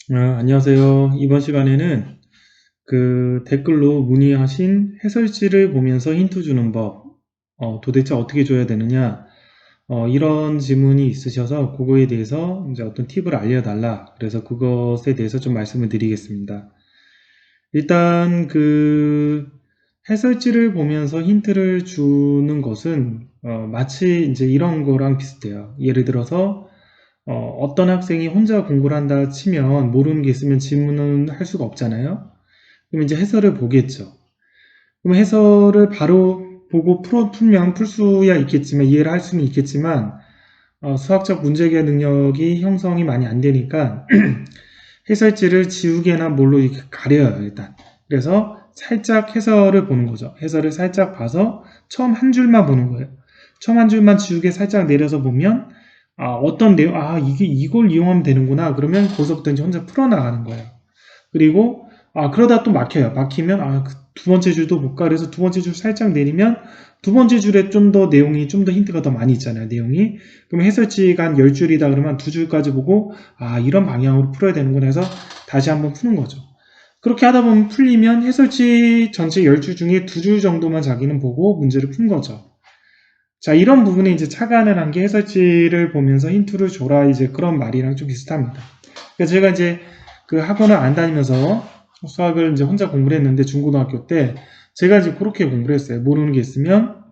안녕하세요. 이번 시간에는 댓글로 문의하신 해설지를 보면서 힌트 주는 법, 도대체 어떻게 줘야 되느냐, 이런 질문이 있으셔서 그거에 대해서 이제 어떤 팁을 알려달라. 그래서 그것에 대해서 좀 말씀을 드리겠습니다. 일단 해설지를 보면서 힌트를 주는 것은 마치 이제 이런 거랑 비슷해요. 예를 들어서 어떤 학생이 혼자 공부를 한다 치면 모르는 게 있으면 질문은 할 수가 없잖아요. 그럼 이제 해설을 보겠죠. 그럼 해설을 바로 보고 풀면 풀 수야 있겠지만, 이해를 할 수는 있겠지만, 수학적 문제계 능력이 형성이 많이 안 되니까, 해설지를 지우개나 뭘로 이렇게 가려요, 일단. 그래서 살짝 해설을 보는 거죠. 해설을 살짝 봐서 처음 한 줄만 보는 거예요. 처음 한 줄만 지우개 살짝 내려서 보면, 어떤 내용, 이걸 이용하면 되는구나. 그러면 거기서부터 이제 혼자 풀어나가는 거예요. 그리고 그러다 또 막혀요. 막히면 두 번째 줄도 볼까? 그래서 두 번째 줄 살짝 내리면 두 번째 줄에 좀 더 내용이 좀 더 힌트가 더 많이 있잖아요. 내용이. 그럼 해설지가 한 10줄이다 그러면 두 줄까지 보고 이런 방향으로 풀어야 되는구나 해서 다시 한번 푸는 거죠. 그렇게 하다 보면 풀리면 해설지 전체 10줄 중에 두 줄 정도만 자기는 보고 문제를 푼 거죠. 자, 이런 부분에 이제 착안을 한 게 해설지를 보면서 힌트를 줘라 이제 그런 말이랑 좀 비슷합니다. 그래서 제가 이제 학원을 안 다니면서 수학을 이제 혼자 공부를 했는데 중고등학교 때 제가 이제 그렇게 공부를 했어요. 모르는 게 있으면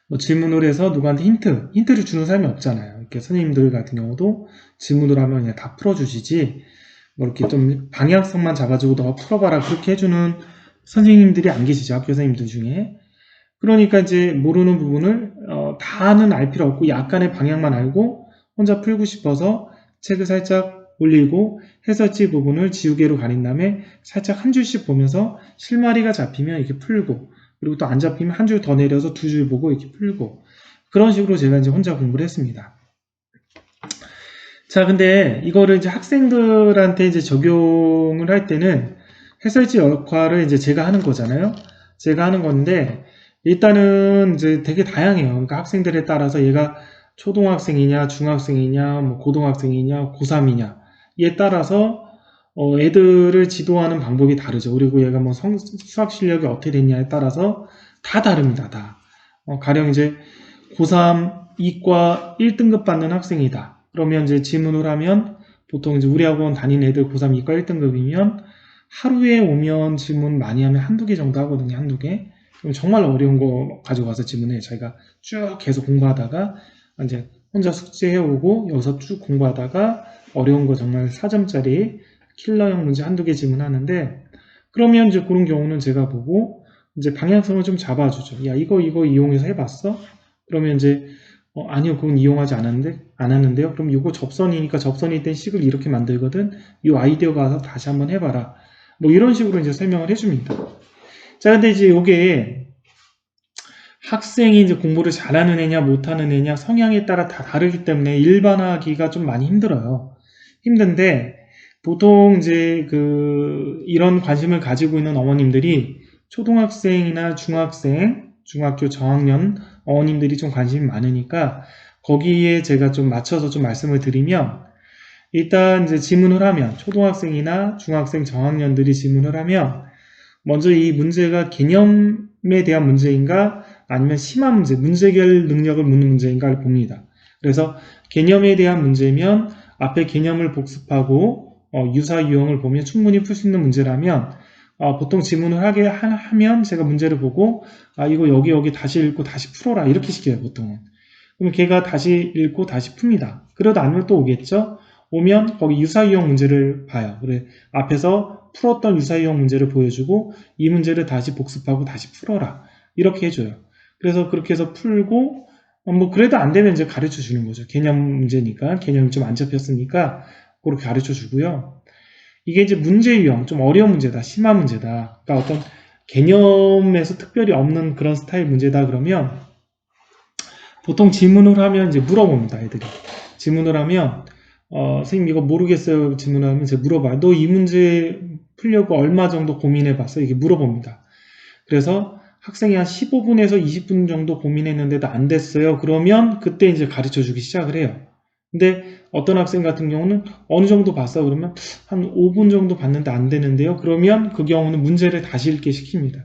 뭐 질문을 해서 누구한테 힌트를 주는 사람이 없잖아요. 이렇게 선생님들 같은 경우도 질문을 하면 그냥 다 풀어주시지 뭐 이렇게 좀 방향성만 잡아주고 너가 풀어봐라 그렇게 해주는 선생님들이 안 계시죠. 학교 선생님들 중에. 그러니까 이제 모르는 부분을 다는 알 필요 없고 약간의 방향만 알고 혼자 풀고 싶어서 책을 살짝 올리고 해설지 부분을 지우개로 가린 다음에 살짝 한 줄씩 보면서 실마리가 잡히면 이렇게 풀고 그리고 또 안 잡히면 한 줄 더 내려서 두 줄 보고 이렇게 풀고 그런 식으로 제가 이제 혼자 공부를 했습니다. 자, 근데 이거를 이제 학생들한테 이제 적용을 할 때는 해설지 역할을 이제 제가 하는 거잖아요. 제가 하는 건데 일단은 이제 되게 다양해요. 그러니까 학생들에 따라서 얘가 초등학생이냐, 중학생이냐, 뭐 고등학생이냐, 고3이냐 이에 따라서 애들을 지도하는 방법이 다르죠. 그리고 얘가 뭐 수학 실력이 어떻게 됐냐에 따라서 다 다릅니다. 다. 가령 이제 고3 이과 1등급 받는 학생이다. 그러면 이제 질문을 하면 보통 이제 우리 학원 다니는 애들 고3 이과 1등급이면 하루에 오면 질문 많이 하면 한두 개 정도 하거든요. 한두 개. 그럼 정말 어려운 거 가지고 와서 질문해. 저희가 쭉 계속 공부하다가 이제 혼자 숙제해오고 여기서 쭉 공부하다가 어려운 거 정말 4점짜리 킬러형 문제 한두 개 질문하는데 그러면 이제 그런 경우는 제가 보고 이제 방향성을 좀 잡아주죠. 야, 이거 이용해서 해봤어? 그러면 이제 아니요, 그건 이용하지 않았는데요. 그럼 이거 접선이니까 접선일 땐 식을 이렇게 만들거든. 이 아이디어 가서 다시 한번 해봐라. 뭐 이런 식으로 이제 설명을 해줍니다. 자, 근데 이제 이게 학생이 이제 공부를 잘하는 애냐 못하는 애냐 성향에 따라 다 다르기 때문에 일반화하기가 좀 많이 힘들어요. 힘든데 보통 이제 이런 관심을 가지고 있는 어머님들이 초등학생이나 중학생, 중학교 저학년 어머님들이 좀 관심이 많으니까 거기에 제가 좀 맞춰서 좀 말씀을 드리면 일단 이제 질문을 하면 초등학생이나 중학생 저학년들이 질문을 하면 먼저 이 문제가 개념에 대한 문제인가 아니면 심화 문제, 문제결 능력을 묻는 문제인가를 봅니다. 그래서 개념에 대한 문제면 앞에 개념을 복습하고 유사 유형을 보면 충분히 풀 수 있는 문제라면 보통 질문을 하면 제가 문제를 보고 이거 여기 다시 읽고 다시 풀어라 이렇게 시켜요 보통은. 그럼 걔가 다시 읽고 다시 풉니다. 그러다 안 오면 또 오겠죠? 오면 거기 유사유형 문제를 봐요. 그래 앞에서 풀었던 유사유형 문제를 보여주고 이 문제를 다시 복습하고 다시 풀어라 이렇게 해줘요. 그래서 그렇게 해서 풀고 뭐 그래도 안 되면 이제 가르쳐 주는 거죠. 개념 문제니까 개념이 좀 안 잡혔으니까 그렇게 가르쳐 주고요. 이게 이제 문제 유형 좀 어려운 문제다, 심한 문제다. 그러니까 어떤 개념에서 특별히 없는 그런 스타일 문제다 그러면 보통 질문을 하면 이제 물어봅니다, 애들이. 질문을 하면, 선생님 이거 모르겠어요. 질문을 하면 제가 물어봐요. 너 이 문제 풀려고 얼마 정도 고민해봤어? 이게 물어봅니다. 그래서 학생이 한 15분에서 20분 정도 고민했는데도 안 됐어요. 그러면 그때 이제 가르쳐 주기 시작을 해요. 근데 어떤 학생 같은 경우는 어느 정도 봤어? 그러면 한 5분 정도 봤는데 안 되는데요. 그러면 그 경우는 문제를 다시 읽게 시킵니다.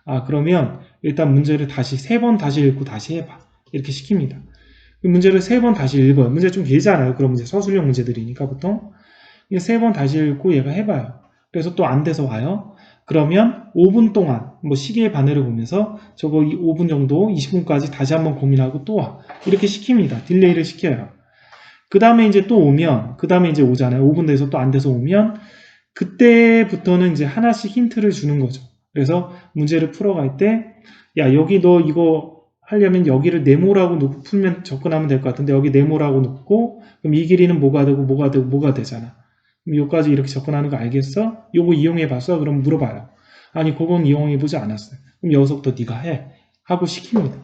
아, 그러면 일단 문제를 다시 3번 다시 읽고 다시 해봐. 이렇게 시킵니다. 그 문제를 3번 다시 읽어요. 문제 좀 길잖아요. 그럼 이제 서술형 문제들이니까 보통. 3번 다시 읽고 얘가 해봐요. 그래서 또 안 돼서 와요. 그러면 5분 동안 뭐 시계의 바늘을 보면서 저거 5분 정도 20분까지 다시 한번 고민하고 또 와. 이렇게 시킵니다. 딜레이를 시켜요. 그 다음에 이제 또 오면, 그 다음에 이제 오잖아요. 5분 돼서 또 안 돼서 오면, 그때부터는 이제 하나씩 힌트를 주는 거죠. 그래서 문제를 풀어갈 때, 야, 여기 너 이거 하려면 여기를 네모라고 놓고 풀면 접근하면 될 것 같은데, 여기 네모라고 놓고, 그럼 이 길이는 뭐가 되고, 뭐가 되고, 뭐가 되잖아. 그럼 여기까지 이렇게 접근하는 거 알겠어? 요거 이용해 봤어? 그럼 물어봐요. 아니, 그건 이용해 보지 않았어요. 그럼 여기서부터 네가 해. 하고 시킵니다.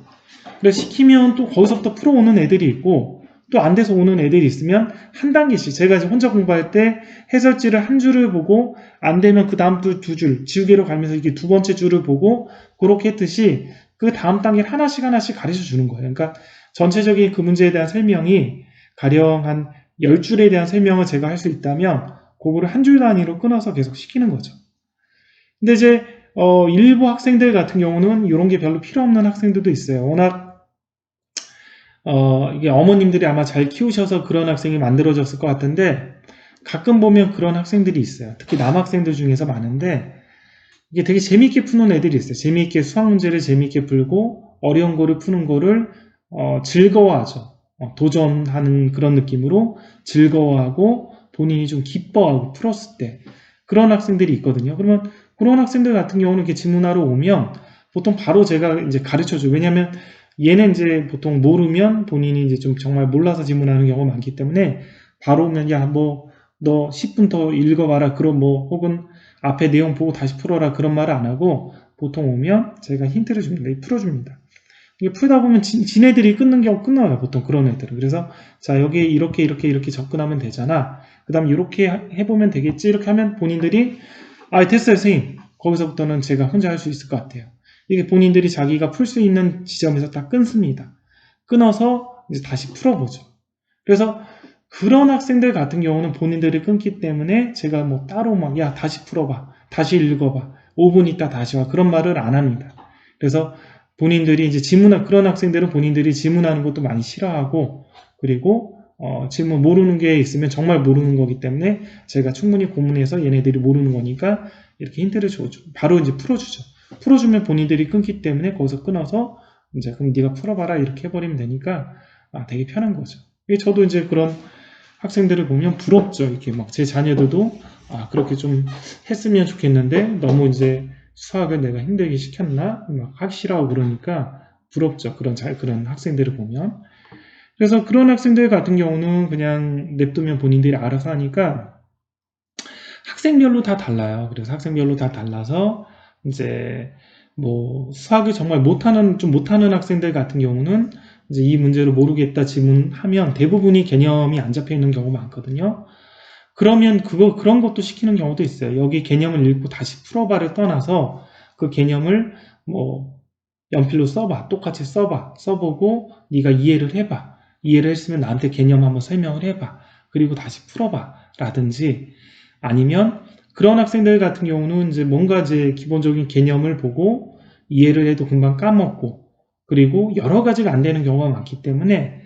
그래서 시키면 또 거기서부터 풀어오는 애들이 있고, 또 안 돼서 오는 애들이 있으면 한 단계씩 제가 이제 혼자 공부할 때 해설지를 한 줄을 보고 안 되면 그 다음 두 줄 지우개로 가면서 이게 두 번째 줄을 보고 그렇게 했듯이 그 다음 단계를 하나씩 하나씩 가르쳐 주는 거예요. 그러니까 전체적인 그 문제에 대한 설명이 가령 한 10줄에 대한 설명을 제가 할 수 있다면 그거를 한 줄 단위로 끊어서 계속 시키는 거죠. 근데 이제 일부 학생들 같은 경우는 이런 게 별로 필요 없는 학생들도 있어요. 워낙 이게 어머님들이 아마 잘 키우셔서 그런 학생이 만들어졌을 것 같은데 가끔 보면 그런 학생들이 있어요. 특히 남학생들 중에서 많은데 이게 되게 재미있게 푸는 애들이 있어요. 재미있게 수학 문제를 재미있게 풀고 어려운 거를 푸는 거를 즐거워하죠. 도전하는 그런 느낌으로 즐거워하고 본인이 좀 기뻐하고 풀었을 때 그런 학생들이 있거든요. 그러면 그런 학생들 같은 경우는 이렇게 질문하러 오면 보통 바로 제가 이제 가르쳐줘요. 왜냐하면 얘는 이제 보통 모르면 본인이 이제 좀 정말 몰라서 질문하는 경우가 많기 때문에 바로 오면 야 뭐 너 10분 더 읽어봐라 그런 뭐 혹은 앞에 내용 보고 다시 풀어라 그런 말을 안 하고 보통 오면 제가 힌트를 줍니다. 풀어줍니다. 이게 풀다 보면 지네들이 끊는 경우 끊어요. 보통 그런 애들은. 그래서 자 여기 이렇게 접근하면 되잖아. 그 다음 이렇게 해보면 되겠지. 이렇게 하면 본인들이 아 됐어요 선생님. 거기서부터는 제가 혼자 할 수 있을 것 같아요. 이게 본인들이 자기가 풀 수 있는 지점에서 딱 끊습니다. 끊어서 이제 다시 풀어보죠. 그래서 그런 학생들 같은 경우는 본인들이 끊기 때문에 제가 뭐 따로 막 야 다시 풀어봐. 다시 읽어봐. 5분 있다 다시 와. 그런 말을 안 합니다. 그래서 본인들이 이제 그런 학생들은 본인들이 질문하는 것도 많이 싫어하고 그리고 질문 모르는 게 있으면 정말 모르는 거기 때문에 제가 충분히 고문해서 얘네들이 모르는 거니까 이렇게 힌트를 줘줘. 바로 이제 풀어주죠. 풀어주면 본인들이 끊기 때문에 거기서 끊어서 이제 그럼 네가 풀어봐라 이렇게 해버리면 되니까 되게 편한 거죠. 저도 이제 그런 학생들을 보면 부럽죠. 이렇게 막 제 자녀들도 그렇게 좀 했으면 좋겠는데 너무 이제 수학을 내가 힘들게 시켰나 막 하기 싫어하고 그러니까 부럽죠. 그런 학생들을 보면. 그래서 그런 학생들 같은 경우는 그냥 냅두면 본인들이 알아서 하니까 학생별로 다 달라요. 그래서 학생별로 다 달라서 이제 뭐 수학을 정말 좀 못하는 학생들 같은 경우는 이제 이 문제를 모르겠다 질문하면 대부분이 개념이 안 잡혀 있는 경우가 많거든요. 그러면 그런 것도 시키는 경우도 있어요. 여기 개념을 읽고 다시 풀어봐를 떠나서 그 개념을 뭐 연필로 써봐. 똑같이 써봐. 써보고 네가 이해를 해봐. 이해를 했으면 나한테 개념 한번 설명을 해봐. 그리고 다시 풀어봐. 라든지 아니면 그런 학생들 같은 경우는 이제 뭔가 이제 기본적인 개념을 보고 이해를 해도 금방 까먹고 그리고 여러 가지가 안 되는 경우가 많기 때문에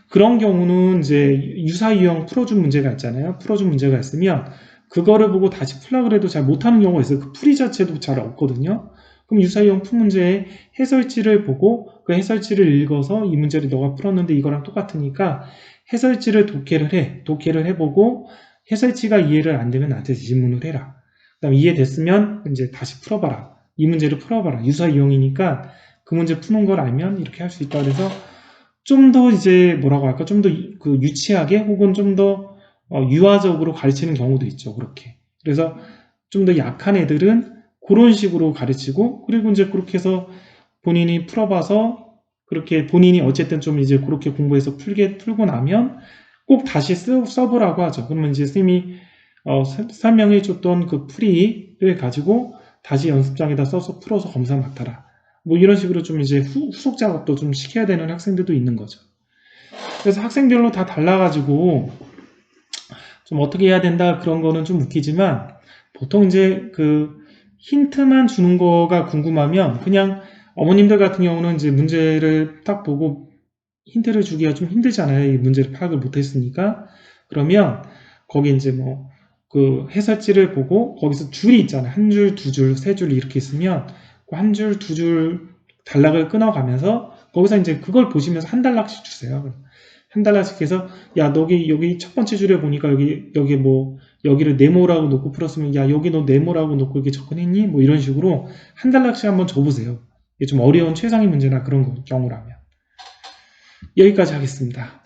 그런 경우는 이제 유사유형 풀어준 문제가 있잖아요. 풀어준 문제가 있으면 그거를 보고 다시 풀라 그래도 잘 못하는 경우가 있어요. 그 풀이 자체도 잘 없거든요. 그럼 유사유형 풀 문제의 해설지를 보고 그 해설지를 읽어서 이 문제를 너가 풀었는데 이거랑 똑같으니까 해설지를 독해를 해보고 해설지가 이해를 안 되면 나한테 질문을 해라. 그다음 이해됐으면 이제 다시 풀어봐라. 이 문제를 풀어봐라. 유사유형이니까 그 문제 푸는 걸 알면 이렇게 할 수 있다. 그래서 좀 더 이제 뭐라고 할까? 좀 더 그 유치하게 혹은 좀 더 유아적으로 가르치는 경우도 있죠. 그렇게. 그래서 좀 더 약한 애들은 그런 식으로 가르치고 그리고 이제 그렇게 해서 본인이 풀어봐서 그렇게 본인이 어쨌든 좀 이제 그렇게 공부해서 풀고 나면 꼭 다시 써보라고 하죠. 그러면 이제 선생님이 설명해줬던 그 풀이를 가지고 다시 연습장에다 써서 풀어서 검사 맡아라. 뭐 이런 식으로 좀 이제 후속 작업도 좀 시켜야 되는 학생들도 있는 거죠. 그래서 학생별로 다 달라가지고 좀 어떻게 해야 된다 그런 거는 좀 웃기지만 보통 이제 그 힌트만 주는 거가 궁금하면 그냥 어머님들 같은 경우는 이제 문제를 딱 보고 힌트를 주기가 좀 힘들잖아요. 이 문제를 파악을 못했으니까. 그러면 거기 이제 뭐 그 해설지를 보고 거기서 줄이 있잖아요. 한 줄, 두 줄, 세 줄 이렇게 있으면 그 한 줄, 두 줄 단락을 끊어가면서 거기서 이제 그걸 보시면서 한 단락씩 주세요. 한 단락씩 해서 야 너기 여기 첫 번째 줄에 보니까 여기 뭐 여기를 네모라고 놓고 풀었으면 야 여기 너 네모라고 놓고 이렇게 접근했니? 뭐 이런 식으로 한 단락씩 한번 줘보세요. 이게 좀 어려운 최상위 문제나 그런 경우라면. 여기까지 하겠습니다.